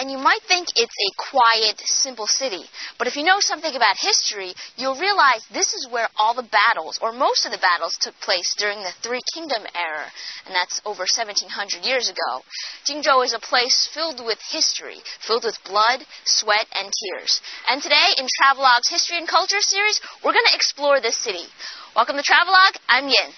And you might think it's a quiet, simple city. But if you know something about history, you'll realize this is where all the battles, or most of the battles, took place during the Three Kingdom era. And that's over 1,700 years ago. Jingzhou is a place filled with history, filled with blood, sweat, and tears. And today, in Travelogue's History and Culture series, we're going to explore this city. Welcome to Travelogue. I'm Yin.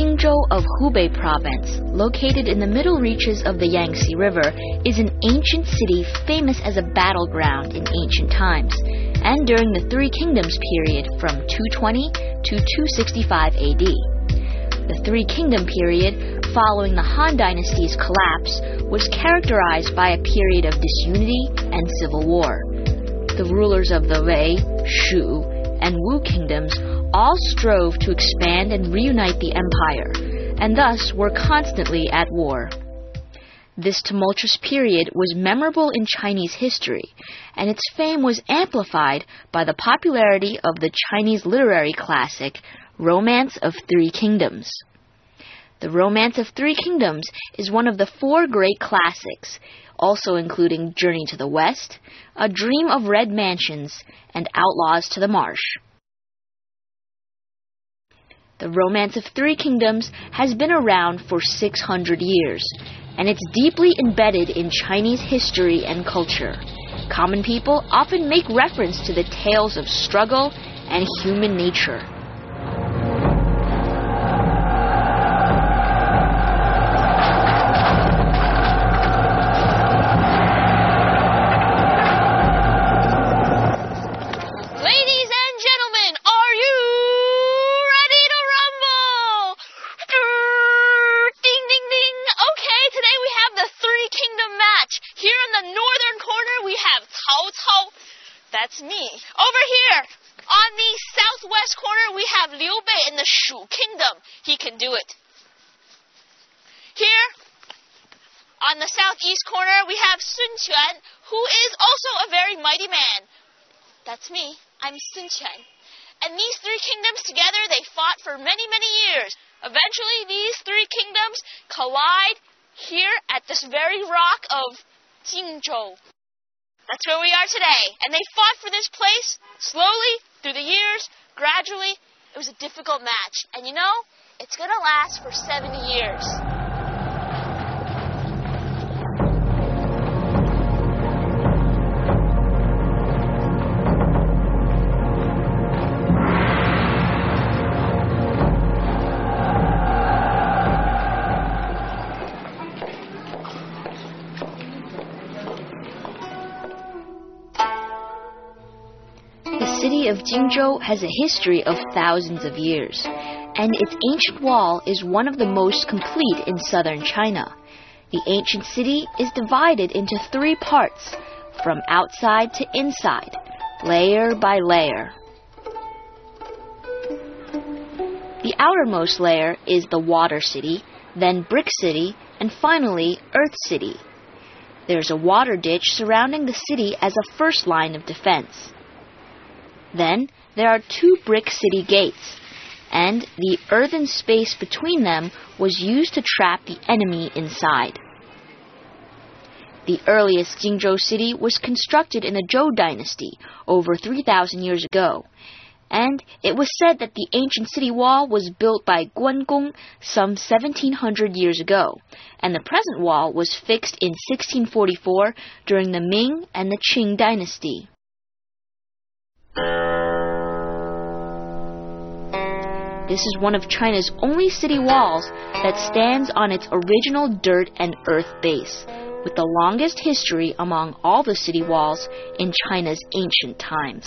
Jingzhou of Hubei Province, located in the middle reaches of the Yangtze River, is an ancient city famous as a battleground in ancient times, and during the Three Kingdoms period from 220 to 265 AD. The Three Kingdom period, following the Han Dynasty's collapse, was characterized by a period of disunity and civil war. The rulers of the Wei, Shu, and Wu kingdoms all strove to expand and reunite the empire, and thus were constantly at war. This tumultuous period was memorable in Chinese history, and its fame was amplified by the popularity of the Chinese literary classic, Romance of Three Kingdoms. The Romance of Three Kingdoms is one of the four great classics, also including Journey to the West, A Dream of Red Mansions, and Outlaws to the Marsh. The Romance of Three Kingdoms has been around for 600 years, and it's deeply embedded in Chinese history and culture. Common people often make reference to the tales of struggle and human nature. That's me. Over here, on the southwest corner, we have Liu Bei in the Shu Kingdom. He can do it. Here, on the southeast corner, we have Sun Quan, who is also a very mighty man. That's me. I'm Sun Quan. And these three kingdoms together, they fought for many, many years. Eventually, these three kingdoms collide here at this very rock of Jingzhou. That's where we are today. And they fought for this place slowly, through the years, gradually. It was a difficult match. And you know, it's going to last for 70 years. The city of Jingzhou has a history of thousands of years, and its ancient wall is one of the most complete in southern China. The ancient city is divided into three parts, from outside to inside, layer by layer. The outermost layer is the Water City, then Brick City, and finally Earth City. There's a water ditch surrounding the city as a first line of defense. Then there are two brick city gates, and the earthen space between them was used to trap the enemy inside. The earliest Jingzhou city was constructed in the Zhou dynasty over 3,000 years ago, and it was said that the ancient city wall was built by Guangong some 1700 years ago, and the present wall was fixed in 1644 during the Ming and the Qing dynasty. This is one of China's only city walls that stands on its original dirt and earth base, with the longest history among all the city walls in China's ancient times.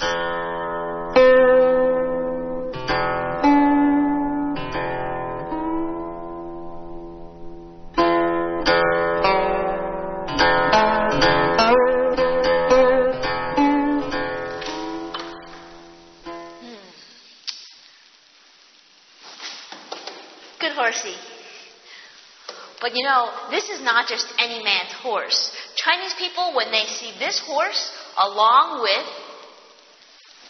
Good horsey. But you know, this is not just any man's horse. Chinese people, when they see this horse, along with,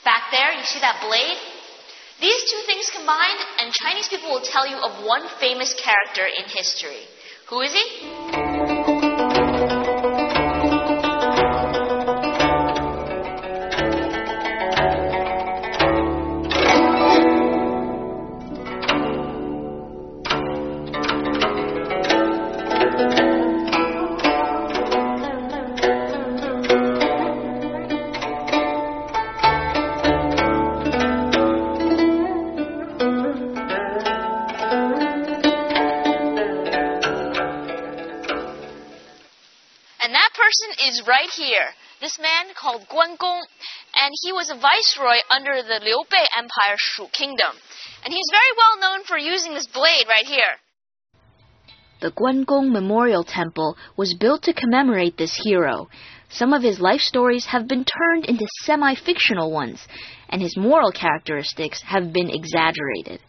back there, you see that blade? These two things combined, and Chinese people will tell you of one famous character in history. Who is he? Is right here. This man called Guangong, and he was a viceroy under the Liu Bei Empire Shu Kingdom. And he's very well known for using this blade right here. The Guangong Memorial Temple was built to commemorate this hero. Some of his life stories have been turned into semi-fictional ones, and his moral characteristics have been exaggerated.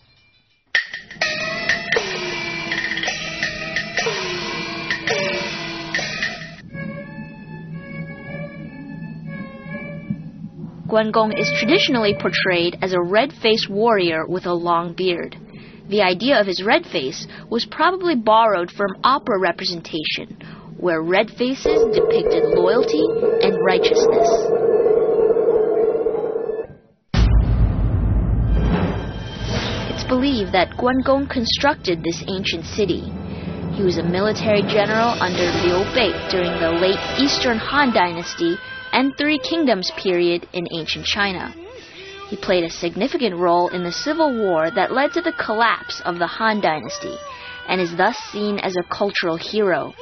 Guangong is traditionally portrayed as a red-faced warrior with a long beard. The idea of his red face was probably borrowed from opera representation, where red faces depicted loyalty and righteousness. It's believed that Guangong constructed this ancient city. He was a military general under Liu Bei during the late Eastern Han Dynasty and Three Kingdoms period in ancient China. He played a significant role in the civil war that led to the collapse of the Han Dynasty, and is thus seen as a cultural hero.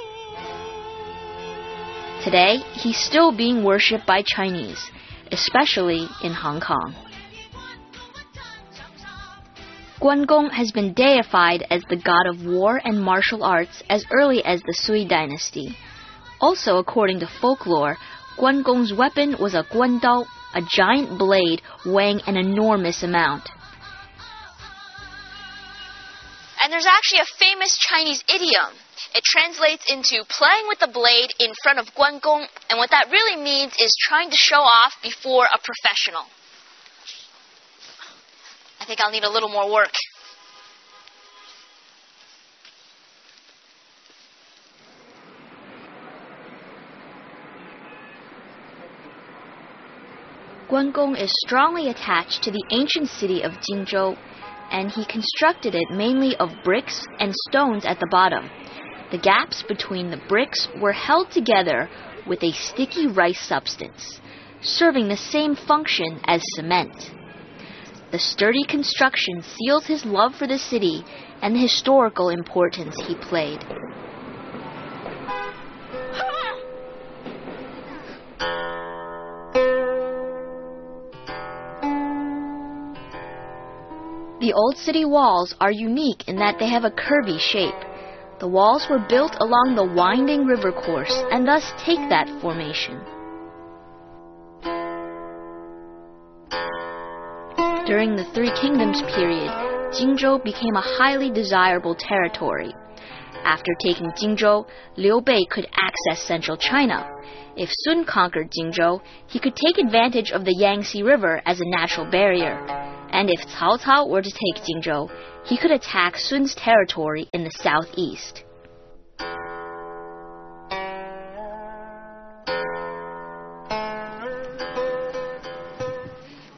Today, he's still being worshipped by Chinese, especially in Hong Kong. Guangong has been deified as the god of war and martial arts as early as the Sui Dynasty. Also, according to folklore, Guangong's weapon was a guandao, a giant blade weighing an enormous amount. And there's actually a famous Chinese idiom. It translates into playing with the blade in front of Guangong, and what that really means is trying to show off before a professional. I think I'll need a little more work. Guangong is strongly attached to the ancient city of Jingzhou, and he constructed it mainly of bricks and stones at the bottom. The gaps between the bricks were held together with a sticky rice substance, serving the same function as cement. The sturdy construction seals his love for the city and the historical importance he played. The old city walls are unique in that they have a curvy shape. The walls were built along the winding river course and thus take that formation. During the Three Kingdoms period, Jingzhou became a highly desirable territory. After taking Jingzhou, Liu Bei could access central China. If Sun conquered Jingzhou, he could take advantage of the Yangtze River as a natural barrier. And if Cao Cao were to take Jingzhou, he could attack Sun's territory in the southeast.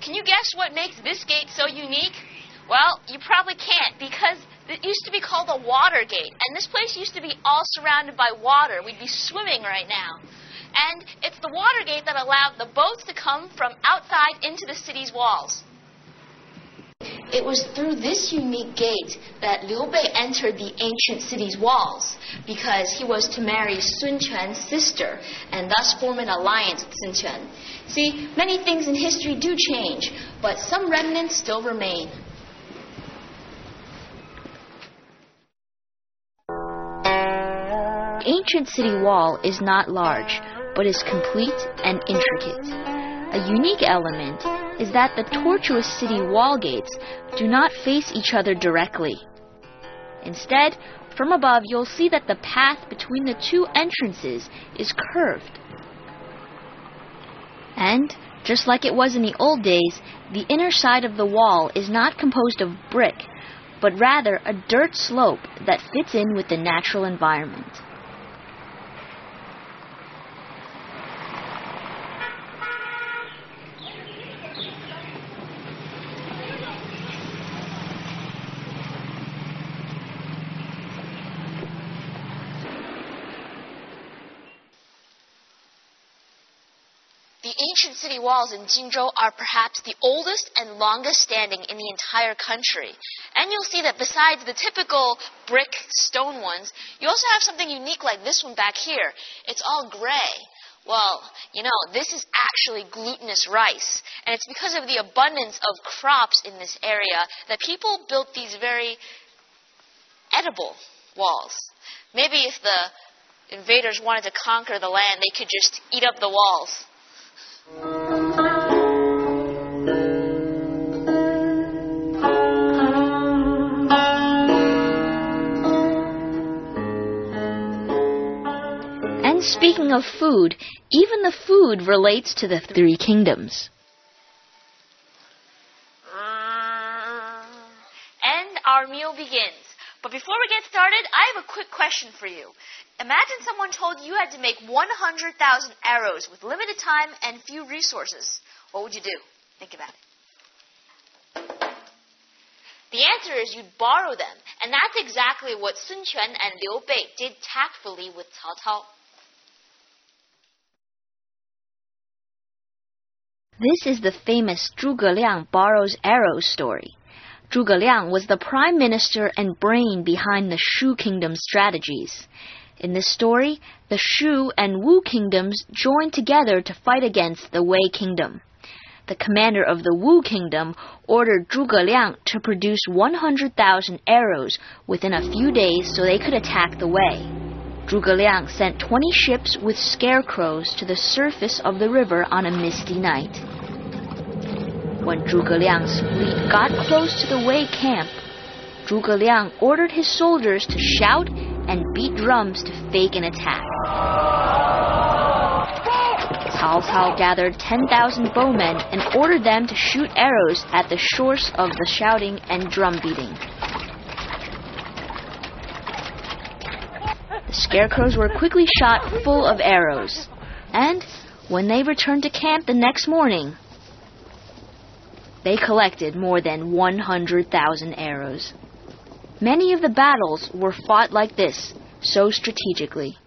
Can you guess what makes this gate so unique? Well, you probably can't, because it used to be called the Water Gate, and this place used to be all surrounded by water. We'd be swimming right now. And it's the Water Gate that allowed the boats to come from outside into the city's walls. It was through this unique gate that Liu Bei entered the ancient city's walls, because he was to marry Sun Quan's sister and thus form an alliance with Sun Quan. See, many things in history do change, but some remnants still remain. The ancient city wall is not large, but is complete and intricate. A unique element is that the tortuous city wall gates do not face each other directly. Instead, from above you'll see that the path between the two entrances is curved. And, just like it was in the old days, the inner side of the wall is not composed of brick, but rather a dirt slope that fits in with the natural environment. The ancient city walls in Jingzhou are perhaps the oldest and longest standing in the entire country. And you'll see that besides the typical brick stone ones, you also have something unique like this one back here. It's all gray. Well, you know, this is actually glutinous rice. And it's because of the abundance of crops in this area that people built these very edible walls. Maybe if the invaders wanted to conquer the land, they could just eat up the walls. And speaking of food, even the food relates to the three kingdoms. And our meal begins. But before we get started, I have a quick question for you. Imagine someone told you had to make 100,000 arrows with limited time and few resources. What would you do? Think about it. The answer is you'd borrow them. And that's exactly what Sun Quan and Liu Bei did tactfully with Cao Cao. This is the famous Zhuge Liang borrows arrows story. Zhuge Liang was the prime minister and brain behind the Shu kingdom's strategies. In this story, the Shu and Wu kingdoms joined together to fight against the Wei kingdom. The commander of the Wu kingdom ordered Zhuge Liang to produce 100,000 arrows within a few days so they could attack the Wei. Zhuge Liang sent 20 ships with scarecrows to the surface of the river on a misty night. When Zhuge Liang's fleet got close to the Wei camp, Zhuge Liang ordered his soldiers to shout and beat drums to fake an attack. Cao Cao gathered 10,000 bowmen and ordered them to shoot arrows at the source of the shouting and drum beating. The scarecrows were quickly shot full of arrows, and when they returned to camp the next morning, they collected more than 100,000 arrows. Many of the battles were fought like this, so strategically.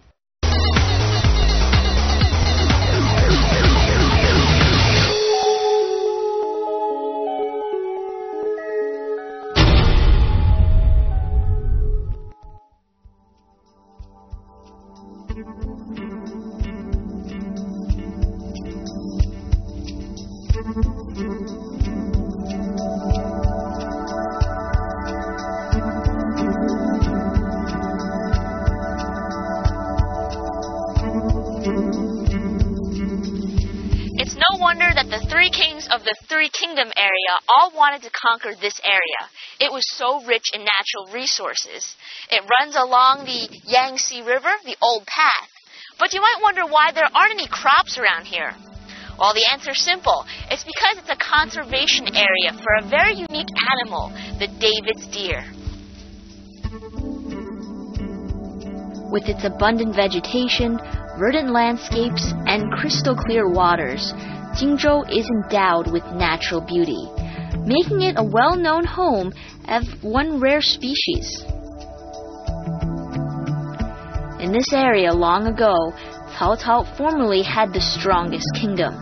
wonder that the three kings of the Three Kingdom area all wanted to conquer this area. It was so rich in natural resources. It runs along the Yangtze River, the old path. But you might wonder why there aren't any crops around here. Well, the answer's simple. It's because it's a conservation area for a very unique animal, the David's deer. With its abundant vegetation, verdant landscapes, and crystal clear waters, Jingzhou is endowed with natural beauty. making it a well-known home of one rare species. In this area long ago, Cao Cao formerly had the strongest kingdom.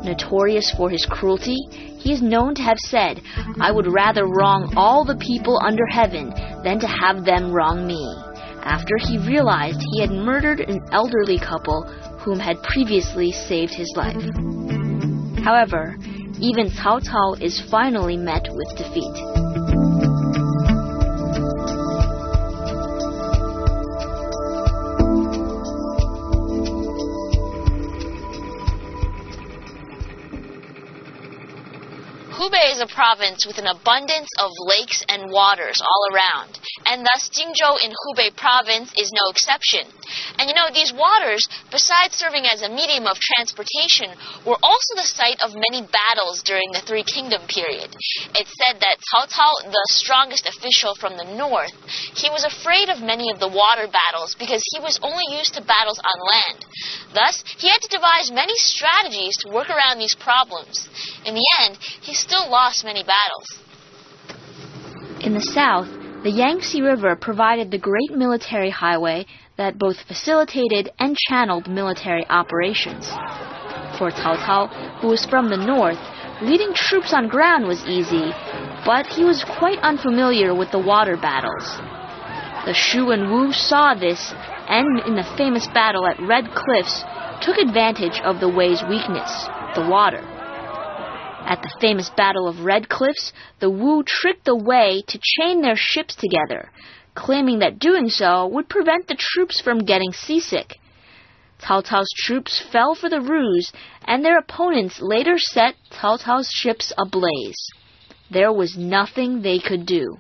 Notorious for his cruelty, he is known to have said, "I would rather wrong all the people under heaven than to have them wrong me," after he realized he had murdered an elderly couple whom had previously saved his life. However, even Cao Cao is finally met with defeat. Hubei is a province with an abundance of lakes and waters all around, and thus Jingzhou in Hubei province is no exception. And these waters, besides serving as a medium of transportation, were also the site of many battles during the Three Kingdom period. It's said that Cao Cao, the strongest official from the north, he was afraid of many of the water battles because he was only used to battles on land. Thus, he had to devise many strategies to work around these problems. In the end, he still lost many battles. In the south, the Yangtze River provided the great military highway that both facilitated and channeled military operations. For Cao Cao, who was from the north, leading troops on ground was easy, but he was quite unfamiliar with the water battles. The Shu and Wu saw this, and in the famous battle at Red Cliffs, took advantage of the Wei's weakness, the water. At the famous Battle of Red Cliffs, the Wu tricked the Wei to chain their ships together, claiming that doing so would prevent the troops from getting seasick. Cao Cao's troops fell for the ruse, and their opponents later set Cao Cao's ships ablaze. There was nothing they could do,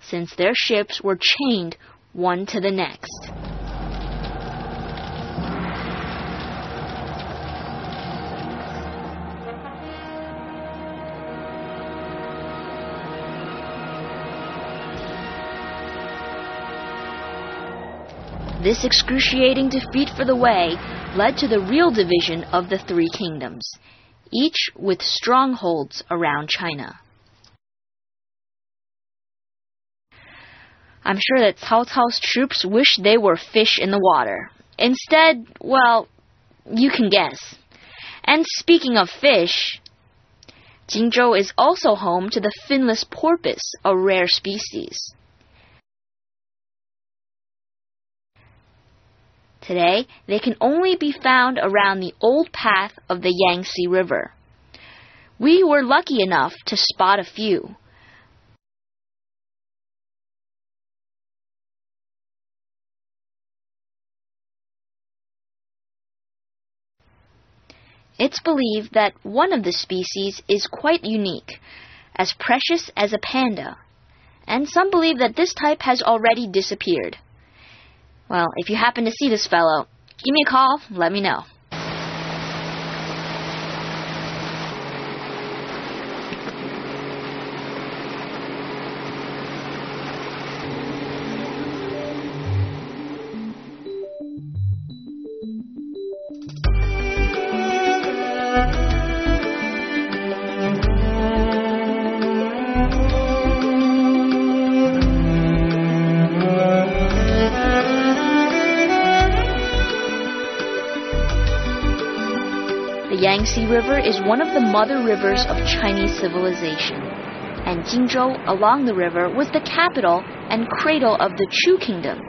since their ships were chained one to the next. This excruciating defeat for the Wei led to the real division of the Three Kingdoms, each with strongholds around China. I'm sure that Cao Cao's troops wish they were fish in the water. Instead, well, you can guess. And speaking of fish, Jingzhou is also home to the finless porpoise, a rare species. Today, they can only be found around the old path of the Yangtze River. We were lucky enough to spot a few. It's believed that one of the species is quite unique, as precious as a panda, and some believe that this type has already disappeared. Well, if you happen to see this fellow, give me a call, let me know. The Yangtze River is one of the mother rivers of Chinese civilization, and Jingzhou along the river was the capital and cradle of the Chu kingdom.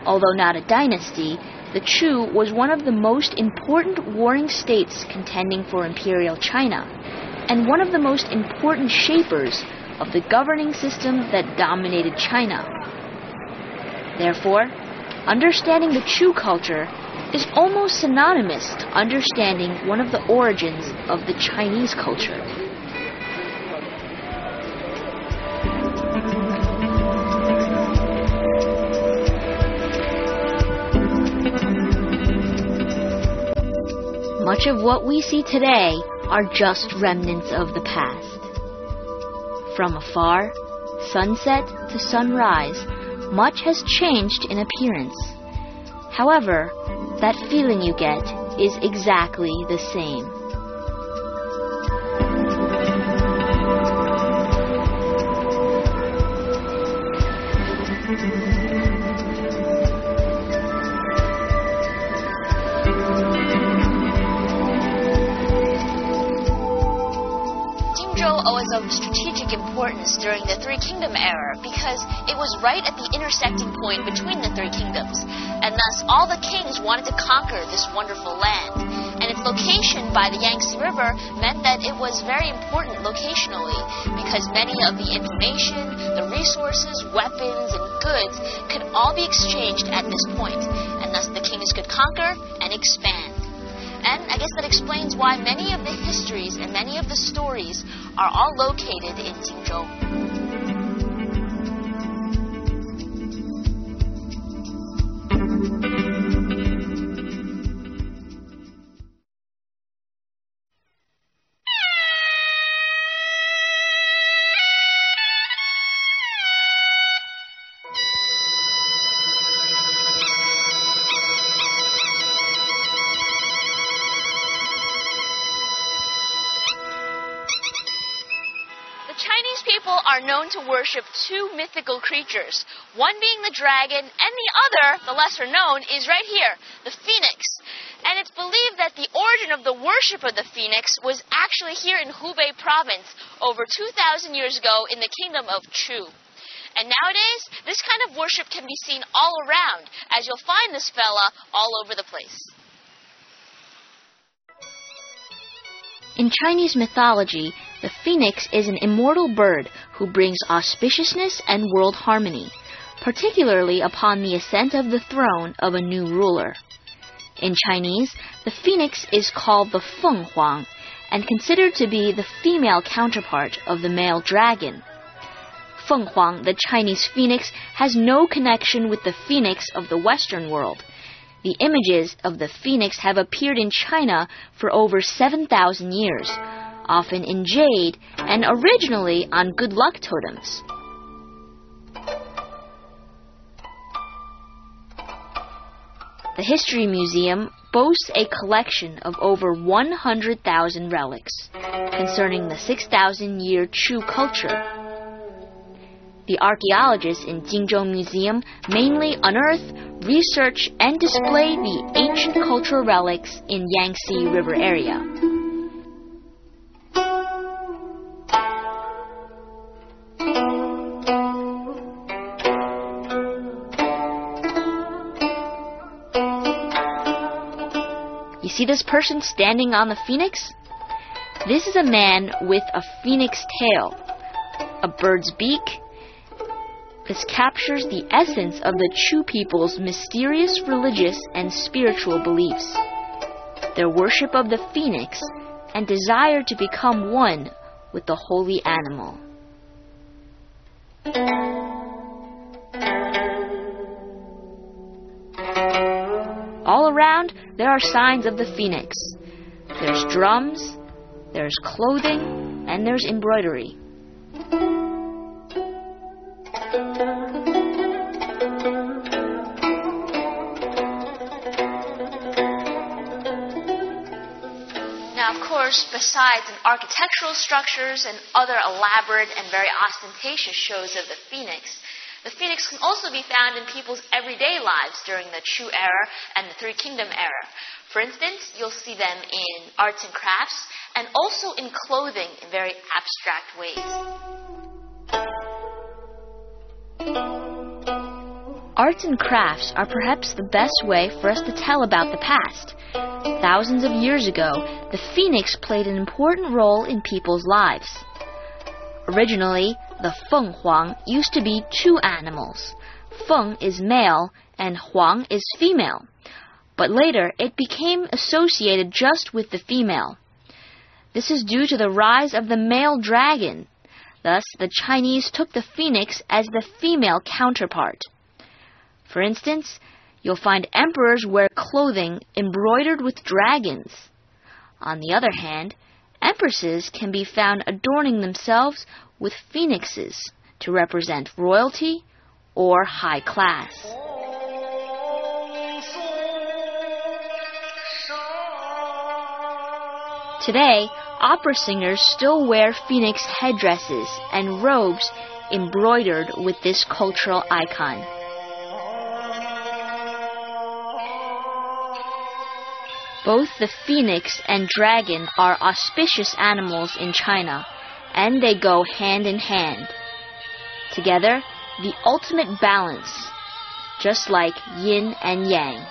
Although not a dynasty, the Chu was one of the most important warring states contending for imperial China, and one of the most important shapers of the governing system that dominated China. Therefore, understanding the Chu culture is almost synonymous to understanding one of the origins of the Chinese culture. Much of what we see today are just remnants of the past. From afar, sunset to sunrise, much has changed in appearance. However, that feeling you get is exactly the same. of strategic importance during the Three Kingdom era because it was right at the intersecting point between the three kingdoms, and thus all the kings wanted to conquer this wonderful land. And its location by the Yangtze River meant that it was very important locationally because many of the information, the resources, weapons, and goods could all be exchanged at this point, and thus the kings could conquer and expand. And I guess that explains why many of the histories and many of the stories are all located in Jingzhou. Chinese people are known to worship two mythical creatures, one being the dragon, and the other, the lesser known, is right here, the phoenix. And it's believed that the origin of the worship of the phoenix was actually here in Hubei province over 2,000 years ago in the kingdom of Chu. And nowadays, this kind of worship can be seen all around, as you'll find this fella all over the place. In Chinese mythology, the phoenix is an immortal bird who brings auspiciousness and world harmony, particularly upon the ascent of the throne of a new ruler. In Chinese, the phoenix is called the Feng Huang and considered to be the female counterpart of the male dragon. Feng Huang, the Chinese phoenix, has no connection with the phoenix of the Western world. The images of the phoenix have appeared in China for over 7,000 years, often in jade and originally on good luck totems. The History Museum boasts a collection of over 100,000 relics concerning the 6,000-year Chu culture. The archaeologists in Jingzhou Museum mainly unearth, research, and display the ancient cultural relics in Yangtze River area. You see this person standing on the phoenix? This is a man with a phoenix tail, a bird's beak. This captures the essence of the Chu people's mysterious religious and spiritual beliefs, their worship of the phoenix, and desire to become one with the holy animal. All around, there are signs of the phoenix. There's drums, there's clothing, and there's embroidery. Now, of course, besides in architectural structures and other elaborate and very ostentatious shows of the phoenix can also be found in people's everyday lives during the Chu era and the Three Kingdom era. For instance, you'll see them in arts and crafts and also in clothing in very abstract ways. Arts and crafts are perhaps the best way for us to tell about the past. Thousands of years ago, the phoenix played an important role in people's lives. Originally, the Feng Huang used to be two animals. Feng is male and Huang is female. But later, it became associated just with the female. This is due to the rise of the male dragon. Thus, the Chinese took the phoenix as the female counterpart. For instance, you'll find emperors wear clothing embroidered with dragons. On the other hand, empresses can be found adorning themselves with phoenixes to represent royalty or high class. Today, opera singers still wear phoenix headdresses and robes embroidered with this cultural icon. Both the phoenix and dragon are auspicious animals in China, and they go hand in hand. Together, the ultimate balance, just like yin and yang.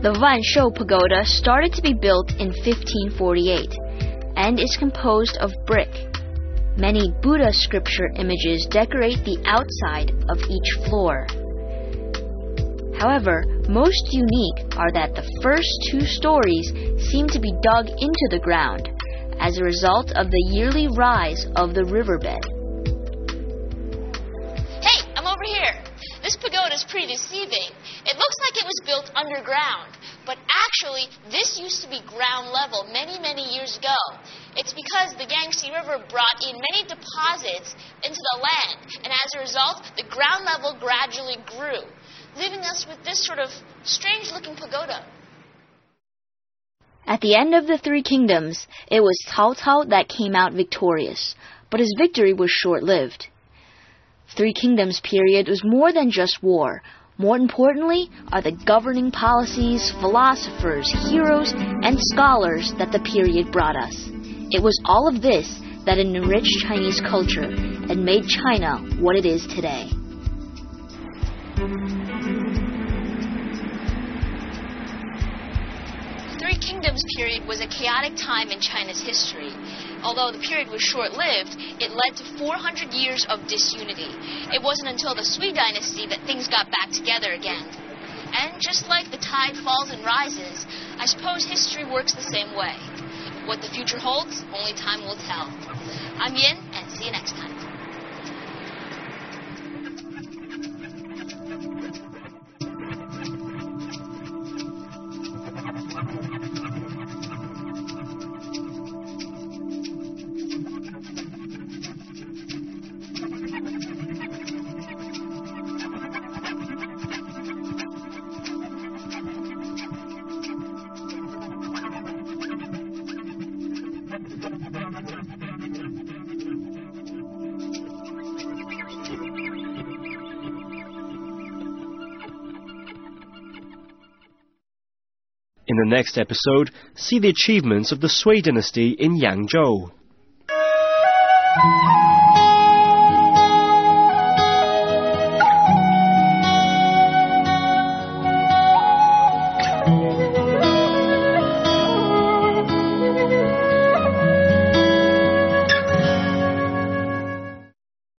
The Wanshou Pagoda started to be built in 1548 and is composed of brick. Many Buddha scripture images decorate the outside of each floor. However, most unique are that the first 2 stories seem to be dug into the ground as a result of the yearly rise of the riverbed. Hey, I'm over here. This pagoda is pretty deceiving. It looks like it was built underground, but actually this used to be ground level many, many years ago. It's because the Yangtze River brought in many deposits into the land, and as a result, the ground level gradually grew, leaving us with this sort of strange-looking pagoda. At the end of the 3 kingdoms, it was Cao Cao that came out victorious, but his victory was short-lived. 3 kingdoms period was more than just war. More importantly are the governing policies, philosophers, heroes, and scholars that the period brought us. It was all of this that enriched Chinese culture and made China what it is today. Three Kingdoms period was a chaotic time in China's history. Although the period was short-lived, it led to 400 years of disunity. It wasn't until the Sui dynasty that things got back together again. And just like the tide falls and rises, I suppose history works the same way. What the future holds, only time will tell. I'm Yin, and see you next time. In the next episode, see the achievements of the Sui dynasty in Yangzhou.